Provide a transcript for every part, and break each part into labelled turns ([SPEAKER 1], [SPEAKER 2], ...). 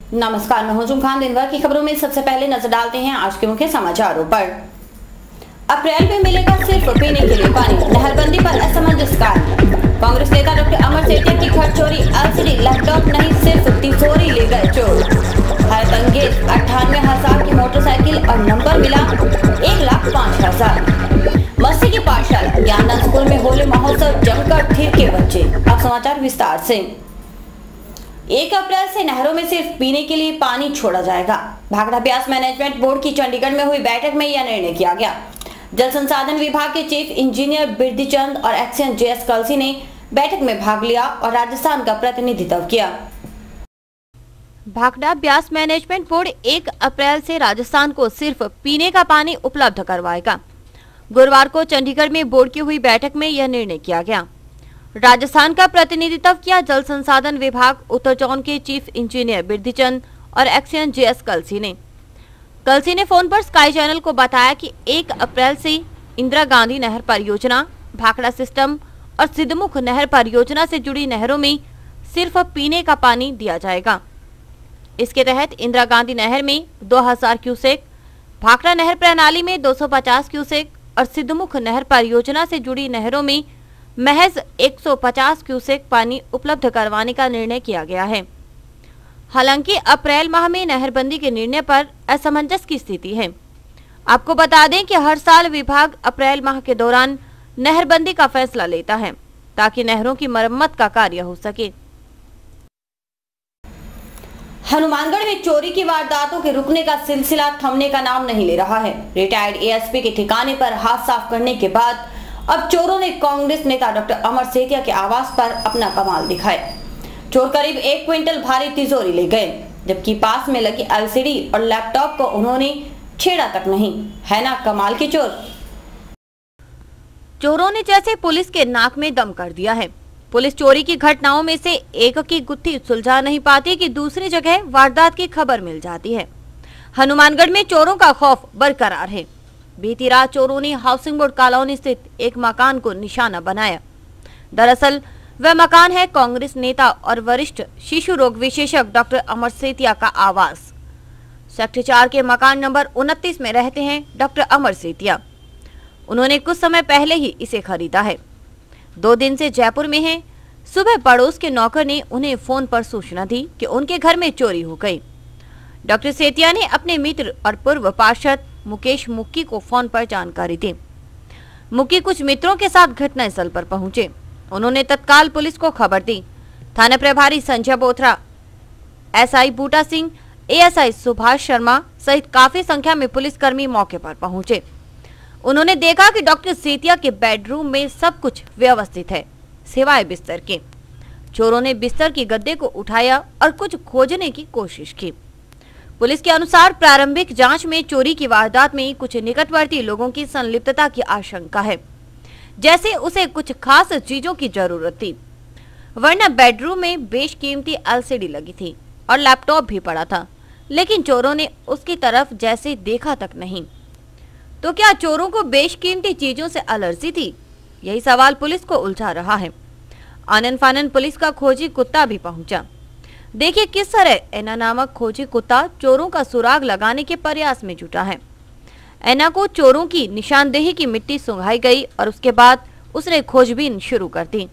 [SPEAKER 1] नमस्कार, मैं हुजूम खान। दिन भर की खबरों में सबसे पहले नजर डालते हैं आज के मुख्य समाचारों पर। अप्रैल में मिलेगा सिर्फ पीने के लिए पानी, नहरबंदी पर असमंजस का। कांग्रेस नेता डॉक्टर अमर सेतिया की घर चोरी, एलसीडी लैपटॉप नहीं सिर्फ तिजोरी ले गए चोर। हैरतअंगेज 98,000 की मोटरसाइकिल और नंबर मिला 1,05,000। मस्ती की पाठशाला ज्ञानदान स्कूल में होली महोत्सव जमकर थिरके बच्चे। अब समाचार विस्तार से। 1 अप्रैल से नहरों में सिर्फ पीने के लिए पानी छोड़ा जाएगा। भाखड़ा ब्यास मैनेजमेंट बोर्ड की चंडीगढ़ में हुई बैठक में यह निर्णय किया गया। जल संसाधन विभाग के चीफ इंजीनियर बिरदीचंद और एक्सीएन जेएस कलसी ने बैठक में भाग लिया और राजस्थान का प्रतिनिधित्व किया। भाखड़ा ब्यास मैनेजमेंट बोर्ड 1 अप्रैल से राजस्थान को सिर्फ पीने का पानी उपलब्ध करवाएगा। गुरुवार को चंडीगढ़ में बोर्ड की हुई बैठक में यह निर्णय किया गया। राजस्थान का प्रतिनिधित्व किया जल संसाधन विभाग उत्तर जोन के चीफ इंजीनियर बिरदीचंद और एक्सीएन जेएस कलसी ने फोन पर स्काई चैनल को बताया कि 1 अप्रैल से इंदिरा गांधी नहर परियोजना, भाखड़ा सिस्टम और सिद्धमुख नहर परियोजना से जुड़ी नहरों में सिर्फ पीने का पानी दिया जाएगा। इसके तहत इंदिरा गांधी नहर में 2000 क्यूसेक, भाखड़ा नहर प्रणाली में 250 क्यूसेक और सिद्धमुख नहर परियोजना से जुड़ी नहरों में महज 150 क्यूसेक पानी उपलब्ध करवाने का निर्णय किया गया है। हालांकि अप्रैल माह में नहरबंदी के निर्णय पर असमंजस की स्थिति है। आपको बता दें कि हर साल विभाग अप्रैल माह के दौरान नहरबंदी का फैसला लेता है ताकि नहरों की मरम्मत का कार्य हो सके। हनुमानगढ़ में चोरी की वारदातों के रुकने का सिलसिला थमने का नाम नहीं ले रहा है। रिटायर्ड एएसपी के ठिकाने पर हाथ साफ करने के बाद अब चोरों ने कांग्रेस नेता डॉक्टर अमर सेतिया के आवास पर अपना कमाल दिखाया। चोर करीब 1 क्विंटल भारी तिजोरी ले गए, जबकि पास में लगी एलसीडी और लैपटॉप को उन्होंने छेड़ा तक नहीं। है ना कमाल के चोर। चोरों ने जैसे पुलिस के नाक में दम कर दिया है। पुलिस चोरी की घटनाओं में से एक की गुत्थी सुलझा नहीं पाती कि दूसरी जगह वारदात की खबर मिल जाती है। हनुमानगढ़ में चोरों का खौफ बरकरार है। बीती रात चोरों ने हाउसिंग बोर्ड कॉलोनी स्थित एक मकान को निशाना बनाया। दरअसल वह मकान है कांग्रेस नेता और वरिष्ठ शिशु रोग विशेषज्ञ डॉक्टर अमर सेतिया का आवास। सेक्टर 4 के मकान नंबर 29 में रहते हैं डॉक्टर अमर सेतिया। उन्होंने कुछ समय पहले ही इसे खरीदा है। 2 दिन से जयपुर में हैं। सुबह पड़ोस के नौकर ने उन्हें फोन पर सूचना दी कि उनके घर में चोरी हो गई। डॉक्टर सेतिया ने अपने मित्र और पूर्व पार्षद मुकेश मुक्की को फोन पर जानकारी दी। मुक्की कुछ मित्रों के साथ घटनास्थल पर पहुंचे। उन्होंने तत्काल पुलिस को खबर दी। थाना प्रभारी संजय बोथरा, एसआई बूटा सिंह, एएसआई सुभाष शर्मा सहित काफी संख्या में पुलिसकर्मी मौके पर पहुंचे। उन्होंने देखा कि डॉक्टर सेतिया के बेडरूम में सब कुछ व्यवस्थित है, सिवाय बिस्तर के। चोरों ने बिस्तर की गद्दे को उठाया और कुछ खोजने की कोशिश की। पुलिस के अनुसार प्रारंभिक जांच में चोरी की वारदात में कुछ निकटवर्ती लोगों की संलिप्तता की आशंका है, जैसे उसे कुछ खास चीजों की जरूरत थी, वरना बेडरूम में बेशकीमती एलसीडी लगी थी और लैपटॉप भी पड़ा था, लेकिन चोरों ने उसकी तरफ जैसे देखा तक नहीं। तो क्या चोरों को बेशकीमती चीजों से एलर्जी थी? यही सवाल पुलिस को उलझा रहा है। आनन फानन पुलिस का खोजी कुत्ता भी पहुंचा। देखिए किस तरह एना नामक खोजी कुत्ता चोरों का सुराग लगाने के प्रयास में जुटा है। एना को चोरों की निशानदेही की मिट्टी सुंघाई गई और उसके बाद उसने खोजबीन शुरू कर दी।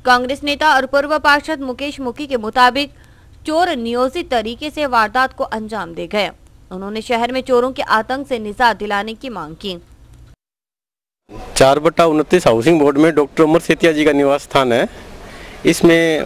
[SPEAKER 1] कांग्रेस नेता और पूर्व पार्षद मुकेश मुक्की के मुताबिक चोर नियोजित तरीके से वारदात को अंजाम दे गए। उन्होंने शहर में चोरों के आतंक से निजात दिलाने की मांग की।
[SPEAKER 2] 4/29 हाउसिंग बोर्ड में डॉक्टर अमर सेतिया जी का निवास स्थान है। इसमें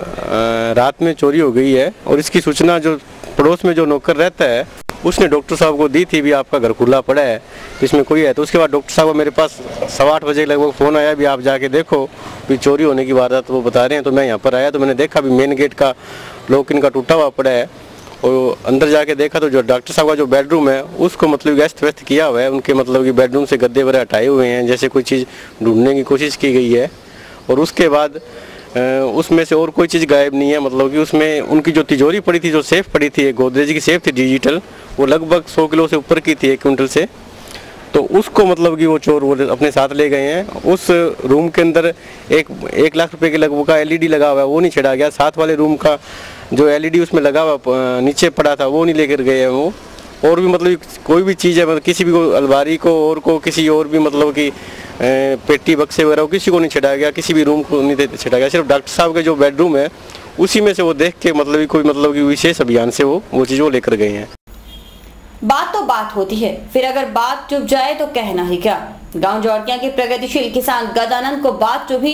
[SPEAKER 2] रात में चोरी हो गई है और इसकी सूचना जो पड़ोस में जो नौकर रहता है उसने डॉक्टर साहब को दी थी भी आपका घर खुला पड़ा है, इसमें कोई है। तो उसके बाद डॉक्टर साहब को मेरे पास 8:15 बजे लगभग फ़ोन आया भी आप जाके देखो भी चोरी होने की वारदात वो बता रहे हैं। तो मैं यहाँ पर आया तो मैंने देखा भी मेन गेट का लॉक इनका टूटा हुआ पड़ा है, और अंदर जाके देखा तो जो डॉक्टर साहब का जो बेडरूम है उसको मतलब व्यस्त व्यस्त किया हुआ है। उनके मतलब कि बेडरूम से गद्दे वगैरह हटाए हुए हैं, जैसे कोई चीज़ ढूंढने की कोशिश की गई है। और उसके बाद उसमें से और कोई चीज़ गायब नहीं है। मतलब कि उसमें उनकी जो तिजोरी पड़ी थी, जो सेफ पड़ी थी, एक गोदरेज की सेफ थी डिजिटल, वो लगभग 100 किलो से ऊपर की थी, 1 क्विंटल से। तो उसको मतलब कि वो चोर वो अपने साथ ले गए हैं। उस रूम के अंदर 1 लाख रुपए के लगभग का LED लगा हुआ है, वो नहीं छेड़ा गया। साथ वाले रूम का जो LED उसमें लगा हुआ नीचे पड़ा था वो नहीं लेकर गए हैं वो। और भी मतलब कोई भी चीज़ है, मतलब किसी भी को अलमारी को और को किसी और भी मतलब कि पेटी बक्से वगैरह किसी को नहीं छेड़ा गया, किसी भी रूम को नहीं छेड़ा गया। सिर्फ डॉक्टर साहब के जो बेडरूम है उसी में से वो देख के मतलब कोई मतलब कि विशेष अभियान से वो चीज़ वो लेकर गए हैं।
[SPEAKER 1] बात तो बात होती है, फिर अगर बात चुप जाए तो कहना ही क्या। गांव जौड़किया के प्रगतिशील किसान गजानंद को बात चुभी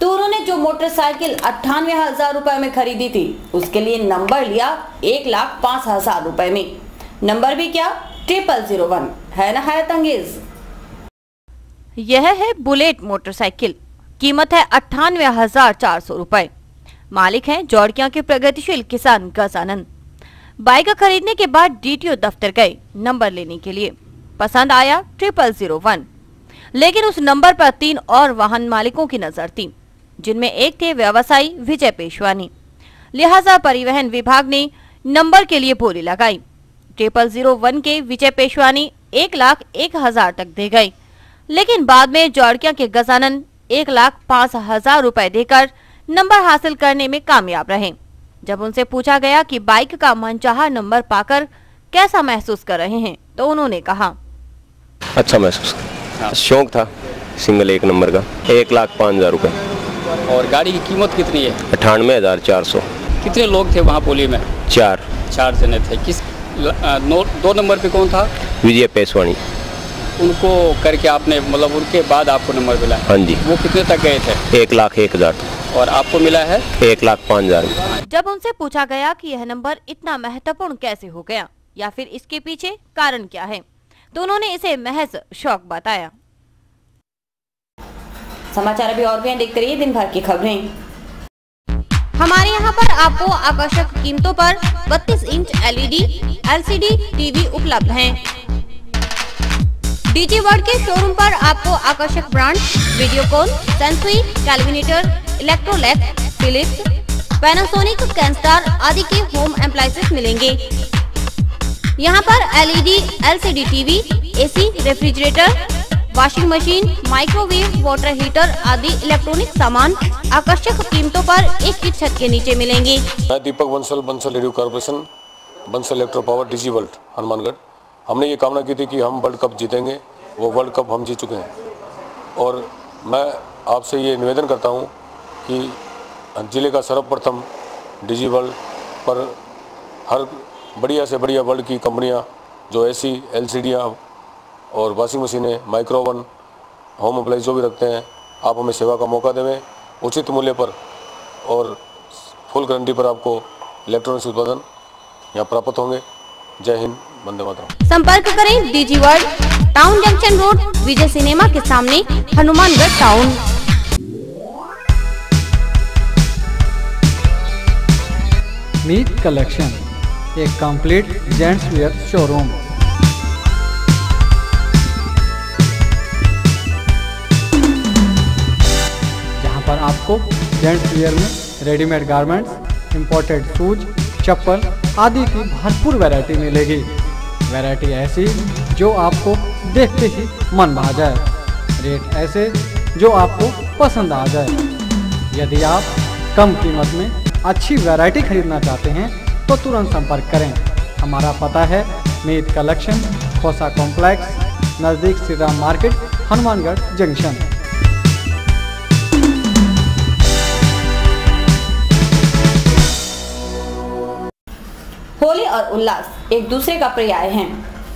[SPEAKER 1] तो उन्होंने जो मोटरसाइकिल 98,000 रुपए में खरीदी थी उसके लिए नंबर लिया 1,05,000 रुपए में। नंबर भी क्या, 0001 है ना, हैरत अंगेज। यह है बुलेट मोटरसाइकिल, कीमत है 98,400 रुपए। मालिक हैं जौड़किया के प्रगतिशील किसान गजानंद। बाइक खरीदने के बाद DTO दफ्तर गए नंबर लेने के लिए। पसंद आया 0001, लेकिन उस नंबर पर 3 और वाहन मालिकों की नजर थी, जिनमें एक थे व्यवसायी विजय पेशवानी। लिहाजा परिवहन विभाग ने नंबर के लिए बोली लगाई। 0001 के विजय पेशवानी 1,01,000 तक दे गए, लेकिन बाद में जौड़किया के गजानंद 1,05,000 रुपए देकर नंबर हासिल करने में कामयाब रहे। जब उनसे पूछा गया कि बाइक का मनचाहा नंबर पाकर कैसा महसूस कर रहे हैं, तो उन्होंने कहा,
[SPEAKER 2] अच्छा महसूस कर, शौक था सिंगल 1 नंबर का, 1,05,000 रुपए।
[SPEAKER 3] और गाड़ी की कीमत कितनी है?
[SPEAKER 2] 98,400।
[SPEAKER 3] कितने लोग थे वहाँ पोली में?
[SPEAKER 2] 4
[SPEAKER 3] जने थे। किस 2 नंबर पे कौन था?
[SPEAKER 2] विजय पेशवानी।
[SPEAKER 3] उनको करके आपने मतलब उनके बाद आपको नंबर मिला?
[SPEAKER 2] हाँ जी।
[SPEAKER 3] वो कितने तक गए थे?
[SPEAKER 2] 1,01,000।
[SPEAKER 3] और आपको मिला है
[SPEAKER 2] 1,05,000।
[SPEAKER 1] जब उनसे पूछा गया कि यह नंबर इतना महत्वपूर्ण कैसे हो गया या फिर इसके पीछे कारण क्या है, तो उन्होंने इसे महज शौक बताया। समाचार अभी और भी हैं, देखते रहिए दिन भर की खबरें। हमारे यहाँ पर आपको आकर्षक कीमतों पर 32 इंच LED LCD टीवी उपलब्ध हैं। DG वर्ल्ड के शोरूम पर आपको आकर्षक brand Videocon, Sansui, Kelvinator, Electrolux, Philips, Panasonic, Kenstar आदि के होम एप्लायंसेस मिलेंगे। यहाँ पर LED LCD TV, AC, refrigerator, washing machine, microwave, water heater आदि इलेक्ट्रॉनिक सामान आकर्षक कीमतों पर एक ही छत के नीचे मिलेंगे।
[SPEAKER 4] मैं Deepak Bansal radio corporation, Bansal electro power, DG world Hanumangarh. हमने ये कामना की थी कि हम वर्ल्ड कप जीतेंगे, वो वर्ल्ड कप हम जीत चुके हैं। और मैं आपसे ये निवेदन करता हूँ कि जिले का सर्वप्रथम DG वर्ल्ड पर हर बढ़िया से बढ़िया वर्ल्ड की कंपनियाँ जो AC LCD और वॉशिंग मशीनें, माइक्रोवन, होम अप्लायंस जो भी रखते हैं, आप हमें सेवा का मौका देवें उचित मूल्य पर और फुल गारंटी पर आपको इलेक्ट्रॉनिक्स उत्पादन यहाँ प्राप्त होंगे। जय हिंद, वंदे मातरम।
[SPEAKER 1] संपर्क करें DG world, town junction road, Vijay cinema के सामने, हनुमानगढ़ टाउन।
[SPEAKER 5] मीत कलेक्शन, एक कंप्लीट जेंट्स वियर शोरूम। जहां पर आपको जेंट्स वियर में रेडीमेड गारमेंट्स, इंपोर्टेड शूज, चप्पल आदि की भरपूर वैरायटी मिलेगी। वैरायटी ऐसी जो आपको देखते ही मन भा जाए, रेट ऐसे जो आपको पसंद आ जाए। यदि आप कम कीमत में अच्छी वैरायटी खरीदना चाहते हैं तो तुरंत संपर्क करें। हमारा पता है मीत कलेक्शन, खोसा कॉम्प्लेक्स, नज़दीक श्री राम मार्केट, हनुमानगढ़ जंक्शन।
[SPEAKER 1] होली और उल्लास एक दूसरे का पर्याय हैं।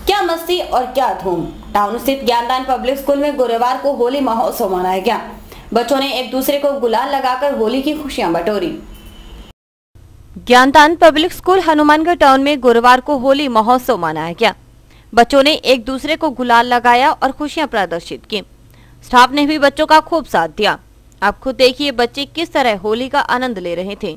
[SPEAKER 1] क्या मस्ती और क्या धूम। टाउन स्थित ज्ञानदान पब्लिक स्कूल में गुरुवार को होली महोत्सव मनाया गया। बच्चों ने एक दूसरे को गुलाल लगाकर होली की खुशियां बटोरी। ज्ञानदान पब्लिक स्कूल हनुमानगढ़ टाउन में गुरुवार को होली महोत्सव मनाया गया। बच्चों ने एक दूसरे को गुलाल लगाया और खुशियां प्रदर्शित की। स्टाफ ने भी बच्चों का खूब साथ दिया। आप खुद देखिए बच्चे किस तरह होली का आनंद ले रहे थे।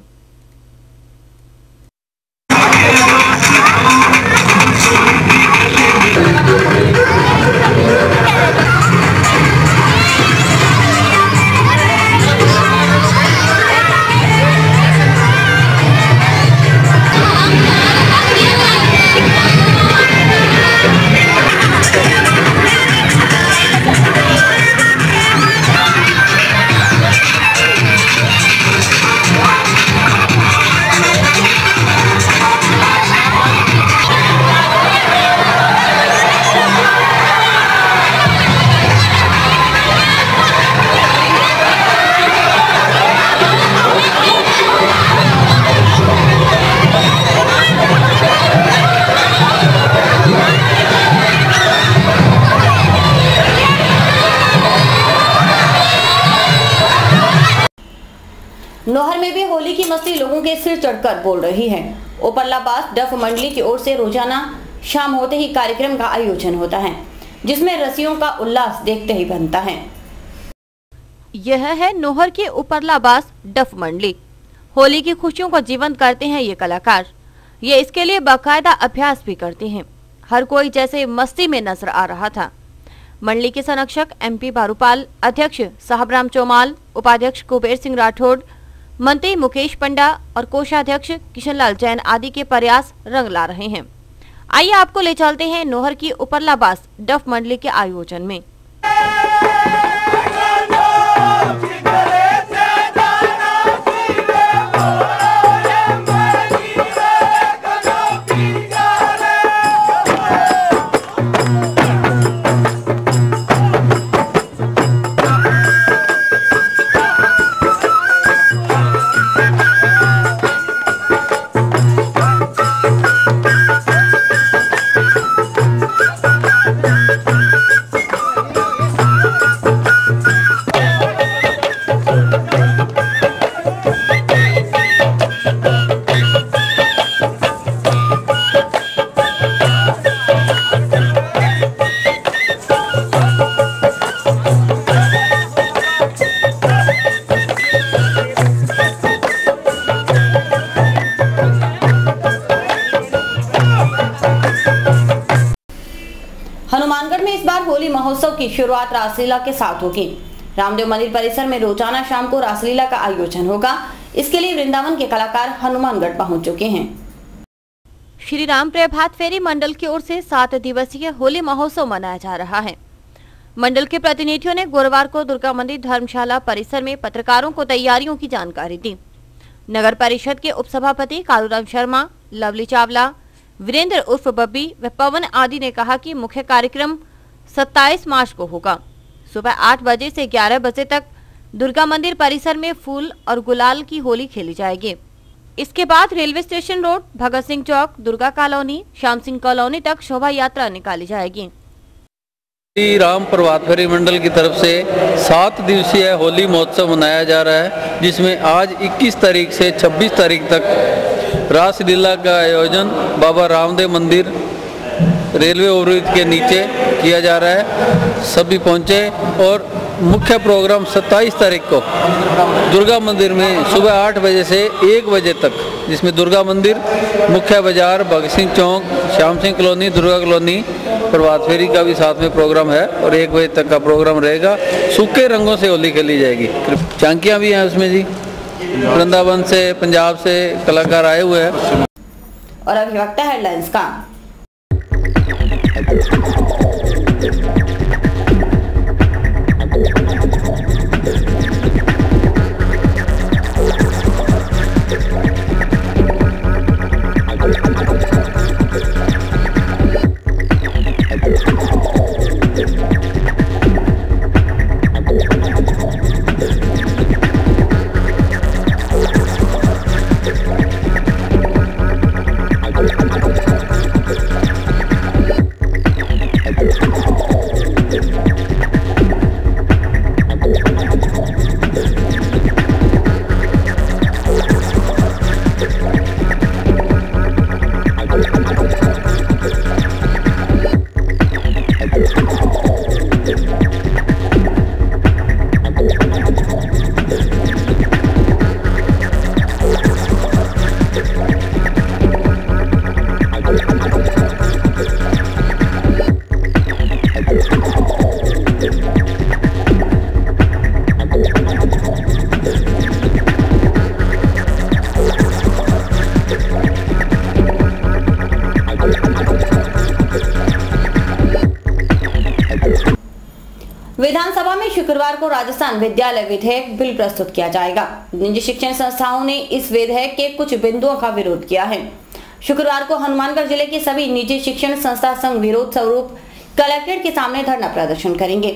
[SPEAKER 1] नौहर में भी होली की मस्ती लोगों के सिर चढ़कर बोल रही है। उपरलाबाद डफ मंडली की ओर से रोजाना शाम होते ही कार्यक्रम का आयोजन होता है, जिसमें रसियों का उल्लास देखते ही बनता है। यह है नौहर के उपरलाबाद डफ मंडली। होली की खुशियों को जीवंत करते हैं ये कलाकार। ये इसके लिए बाकायदा अभ्यास भी करते हैं। हर कोई जैसे मस्ती में नजर आ रहा था। मंडली के संरक्षक MP बारूपाल, अध्यक्ष साहबराम चौमाल, उपाध्यक्ष कुबेर सिंह राठौड़, मंत्री मुकेश पंडा और कोषाध्यक्ष किशनलाल जैन आदि के प्रयास रंग ला रहे हैं। आइए आपको ले चलते हैं नौहर की उपरलाबाद डफ मंडली के आयोजन में। हनुमानगढ़ में इस बार होली महोत्सव की शुरुआत रासलीला के साथ होगी। रामदेव मंदिर परिसर में रोजाना शाम को रासलीला का आयोजन होगा। इसके लिए वृंदावन के कलाकार हनुमानगढ़ पहुंच चुके हैं। श्री राम प्रभात फेरी मंडल की ओर से 7 दिवसीय होली महोत्सव मनाया जा रहा है। मंडल के प्रतिनिधियों ने गुरुवार को दुर्गा मंदिर धर्मशाला परिसर में पत्रकारों को तैयारियों की जानकारी दी। नगर परिषद के उपसभापति कालूराम शर्मा, लवली चावला, वीरेंद्र उर्फ बब्बी व पवन आदि ने कहा कि मुख्य कार्यक्रम 27 मार्च को होगा। सुबह 8 बजे से 11 बजे तक दुर्गा मंदिर परिसर में फूल और गुलाल की होली खेली जाएगी। इसके बाद railway station road, Bhagat Singh चौक, दुर्गा कॉलोनी, श्याम सिंह कॉलोनी तक शोभा यात्रा निकाली जाएगी।
[SPEAKER 6] श्री राम प्रभात फेरी मंडल की तरफ से 7 दिवसीय होली महोत्सव मनाया जा रहा है, जिसमें आज 21 तारीख से 26 तारीख तक रासलीला का आयोजन बाबा रामदेव मंदिर रेलवे ओवरब्रिज के नीचे किया जा रहा है। सभी पहुंचे और मुख्य प्रोग्राम 27 तारीख को दुर्गा मंदिर में सुबह 8 बजे से 1 बजे तक, जिसमें दुर्गा मंदिर, मुख्य बाजार, भगत सिंह चौक, श्याम सिंह कॉलोनी, दुर्गा कॉलोनी, प्रभात फेरी का भी साथ में प्रोग्राम है और 1 बजे तक का प्रोग्राम रहेगा। सूखे रंगों से होली खेली जाएगी। झांकियाँ भी हैं उसमें जी, वृंदावन से, पंजाब से कलाकार आए हुए हैं।
[SPEAKER 1] और अभी वक्त है हेडलाइंस का। विधानसभा में शुक्रवार को राजस्थान विद्यालय विधेयक बिल प्रस्तुत किया जाएगा। निजी शिक्षण संस्थाओं ने इस विधेयक के कुछ बिंदुओं का विरोध किया है। शुक्रवार को हनुमानगढ़ जिले के सभी निजी शिक्षण संस्था संघ विरोध स्वरूप कलेक्ट्रेट के सामने धरना प्रदर्शन करेंगे,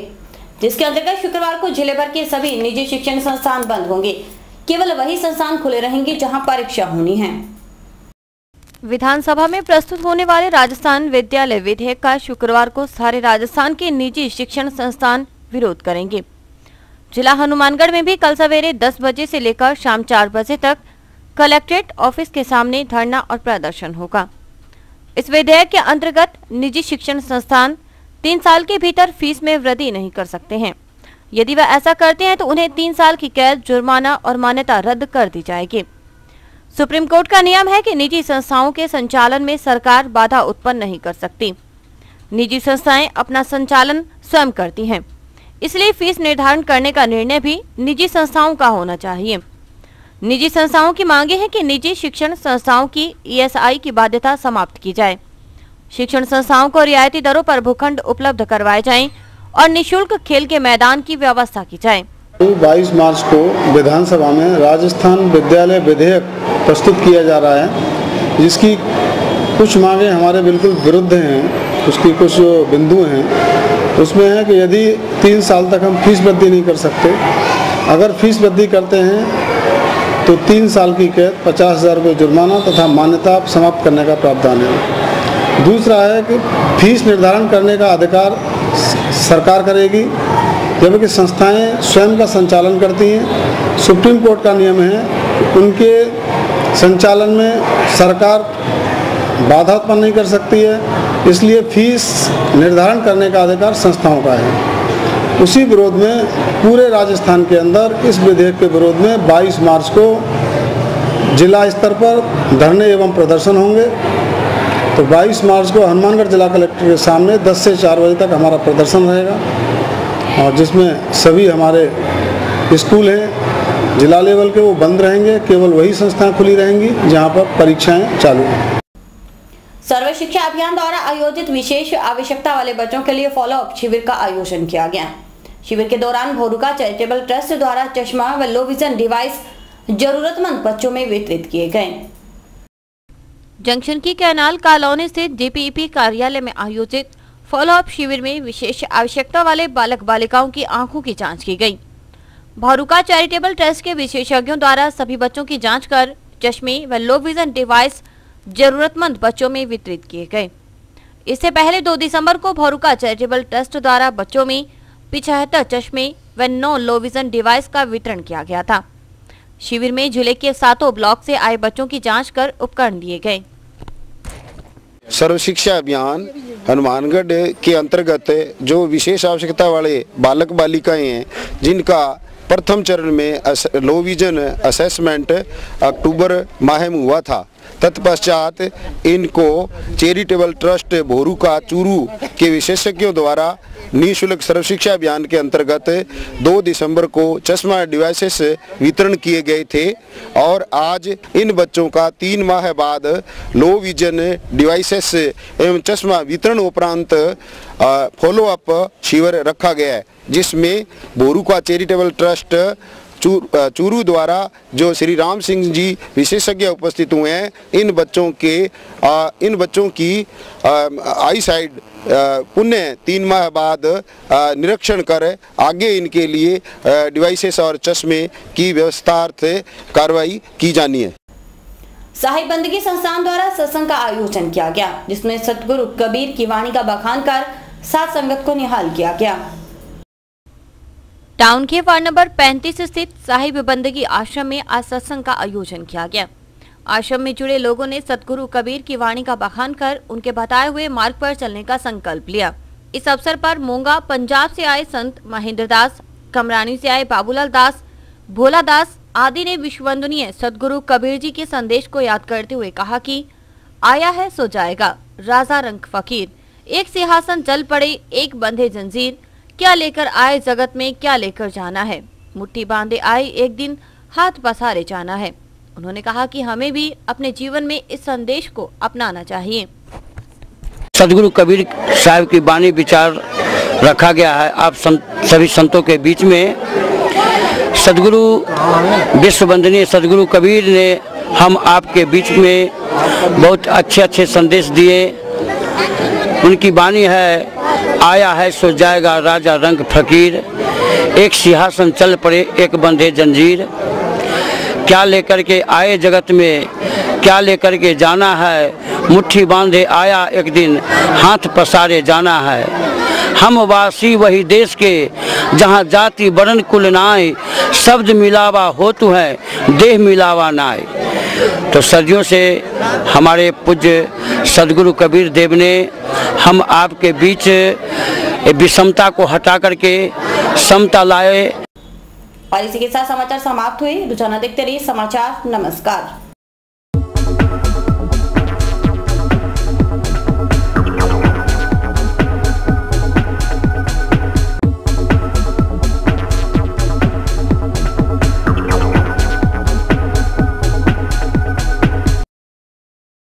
[SPEAKER 1] जिसके अंतर्गत शुक्रवार को जिले भर के सभी निजी शिक्षण संस्थान बंद होंगे। केवल वही संस्थान खुले रहेंगे जहां परीक्षा होनी है। विधानसभा में प्रस्तुत होने वाले राजस्थान विद्यालय विधेयक का शुक्रवार को सारे राजस्थान के निजी शिक्षण संस्थान विरोध करेंगे। जिला हनुमानगढ़ में भी कल सवेरे 10 बजे से लेकर शाम 4 बजे तक कलेक्ट्रेट ऑफिस के सामने धरना और प्रदर्शन होगा। इस विधेयक के अंतर्गत निजी शिक्षण संस्थान 3 साल के भीतर फीस में वृद्धि नहीं कर सकते हैं। यदि वह ऐसा करते हैं तो उन्हें 3 साल की कैद, जुर्माना और मान्यता रद्द कर दी जाएगी। सुप्रीम कोर्ट का नियम है कि निजी संस्थाओं के संचालन में सरकार बाधा उत्पन्न नहीं कर सकती। निजी संस्थाएं अपना संचालन स्वयं करती हैं, इसलिए फीस निर्धारण करने का निर्णय भी निजी संस्थाओं का होना चाहिए। निजी संस्थाओं की मांगे हैं कि निजी शिक्षण संस्थाओं की ESI की बाध्यता समाप्त की जाए, शिक्षण संस्थाओं को रियायती दरों पर भूखंड उपलब्ध करवाए जाएं और निःशुल्क खेल के मैदान की व्यवस्था की जाए।
[SPEAKER 7] 22 मार्च को विधानसभा में राजस्थान विद्यालय विधेयक प्रस्तुत किया जा रहा है, जिसकी कुछ मांगे हमारे बिल्कुल विरुद्ध हैं, उसकी कुछ बिंदु हैं। उसमें है कि यदि 3 साल तक हम फीस वृद्धि नहीं कर सकते, अगर फीस वृद्धि करते हैं तो 3 साल की कैद, 50,000 रुपये जुर्माना तथा मान्यता समाप्त करने का प्रावधान है। दूसरा है कि फीस निर्धारण करने का अधिकार सरकार करेगी, जबकि संस्थाएं स्वयं का संचालन करती हैं। सुप्रीम कोर्ट का नियम है कि उनके संचालन में सरकार बाधा उत्पन्न नहीं कर सकती है, इसलिए फीस निर्धारण करने का अधिकार संस्थाओं का है। उसी विरोध में पूरे राजस्थान के अंदर इस विधेयक के विरोध में 22 मार्च को जिला स्तर पर धरने एवं प्रदर्शन होंगे। तो 22 मार्च को हनुमानगढ़ जिला कलेक्टर के सामने 10 से 4 बजे तक हमारा प्रदर्शन रहेगा, और जिसमें सभी हमारे स्कूल हैं जिला लेवल के, वो बंद रहेंगे। केवल वही संस्थाएं खुली रहेंगी जहां पर परीक्षाएं चालू हैं।
[SPEAKER 1] सर्व शिक्षा अभियान द्वारा आयोजित विशेष आवश्यकता वाले बच्चों के लिए फॉलो अप शिविर का आयोजन किया गया। शिविर के दौरान भोरुका चैरिटेबल ट्रस्ट द्वारा चश्मा व लो विजन डिवाइस जरूरतमंद बच्चों में वितरित किए गए। जंक्शन की कैनाल कॉलोनी स्थित JPEP कार्यालय में आयोजित फॉलो अप शिविर में विशेष आवश्यकता वाले बालक बालिकाओं की आंखों की जांच की गई। भोरुका चैरिटेबल ट्रस्ट के विशेषज्ञों द्वारा सभी बच्चों की जांच कर चश्मे व लो विजन डिवाइस जरूरतमंद बच्चों में वितरित किए गए। इससे पहले 2 दिसंबर को भोरुका चैरिटेबल ट्रस्ट द्वारा बच्चों में 75 चश्मे व 9 लो विजन डिवाइस का वितरण किया गया था। शिविर में जिले के 7 ब्लॉक से आए बच्चों की जांच कर उपकरण दिए गए।
[SPEAKER 8] सर्व शिक्षा अभियान हनुमानगढ़ के अंतर्गत जो विशेष आवश्यकता वाले बालक बालिकाएं हैं, जिनका प्रथम चरण में लो विजन असेसमेंट अक्टूबर माह में हुआ था, तत्पश्चात इनको चैरिटेबल ट्रस्ट भोरुका चूरू के विशेषज्ञों द्वारा निःशुल्क सर्व शिक्षा अभियान के अंतर्गत 2 दिसंबर को चश्मा डिवाइसेस वितरण किए गए थे, और आज इन बच्चों का 3 माह बाद लो विजन डिवाइसेस एवं चश्मा वितरण उपरांत फॉलो अप शिविर रखा गया है, जिसमें भोरुका चैरिटेबल ट्रस्ट चूरू द्वारा जो श्री राम सिंह जी विशेषज्ञ उपस्थित हुए हैं, इन बच्चों की आई साइड पुनः 3 माह बाद निरीक्षण कर आगे इनके लिए डिवाइसेस और चश्मे की व्यवस्थार्थ कार्रवाई की जानी है।
[SPEAKER 1] साहिब बंदगी संस्थान द्वारा सत्संग का आयोजन किया गया, जिसमें सतगुरु कबीर की वाणी का बखान कर साथ संगत को निहाल किया गया। टाउन के वार्ड नंबर 35 स्थित साहिब बंदगी आश्रम में आज सत्संग का आयोजन किया गया। आश्रम में जुड़े लोगों ने सतगुरु कबीर की वाणी का बखान कर उनके बताए हुए मार्ग पर चलने का संकल्प लिया। इस अवसर पर मोंगा पंजाब से आए संत महेंद्र दास, कमरानी से आए बाबूलाल दास, भोला दास आदि ने विश्ववंदनीय सतगुरु कबीर जी के संदेश को याद करते हुए कहा कि आया है सो जाएगा, राजा रंग फकीर, एक सिंहासन चल पड़े, एक बंधे जंजीर, क्या लेकर आए जगत में क्या लेकर जाना है, मुट्ठी बांधे आए एक दिन हाथ पसारे जाना है। उन्होंने कहा कि हमें भी अपने जीवन में इस संदेश को अपनाना चाहिए।
[SPEAKER 9] सतगुरु कबीर साहब की वाणी विचार रखा गया है आप सभी संतों के बीच में। सदगुरु विश्व वंदनीय सदगुरु कबीर ने हम आपके बीच में बहुत अच्छे अच्छे संदेश दिए। उनकी वाणी है, आया है सो जाएगा राजा रंग फकीर, एक सिंहासन चल पड़े एक बंधे जंजीर। क्या लेकर के आए जगत में, क्या लेकर के जाना है, मुट्ठी बांधे आया एक दिन, हाथ पसारे जाना है। हम वासी वही देश के, जहाँ जाति वर्ण कुल नाय, शब्द मिलावा होतु है देह मिलावा नाय। तो सदियों से हमारे पूज्य सदगुरु कबीर देव ने हम आपके बीच विषमता को हटा करके समता लाए।
[SPEAKER 1] और इसी के साथ समाचार समाप्त हुए। रुझाना देखते रहिए समाचार। नमस्कार।